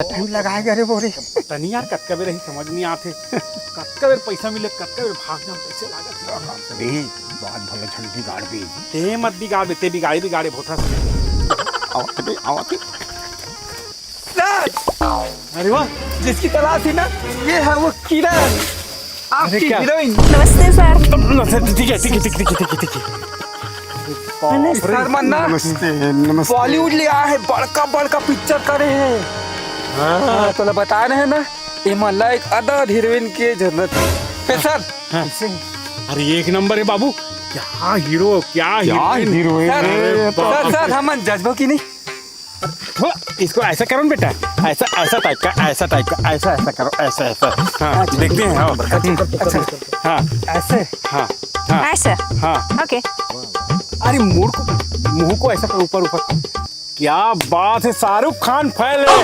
Time लगाएगा रे बोरे। तनी यार कतका बेर ही समझ नहीं आते कतका बेर पैसा मिले कतका बेर भाग जाम पैसे लागत अरे बात भले झंडी गाड़ दी। ते मत बिगाड़ बेते बिगाड़े बहुत आवते अरे वाह जिसकी तलाश थी ना ये है वो किरण, आपकी क्या? हीरोइन। नमस्ते सर। ठीक है सर मन्ना नमस्ते नमस्ते। बॉलीवुड ले आया है, बड़का बड़का पिक्चर करे हैं। हाँ तो बता रहे हैं ना ये मल्ला एक अदर हीरोइन की जरूरत है सर। अरे एक नंबर है बाबू, क्या हीरो क्या हीरोइन। सर हम जज्बों की नहीं। हो, इसको ऐसा करो ना बेटा, ऐसा टाइप का ऐसा करो ऐसा हाँ देखते हैं हाँ ऐसे हाँ हाँ ऐसे हाँ ओके। अरे मुंह को ऐसा ऊपर क्या बात है, शाहरुख खान फैल है।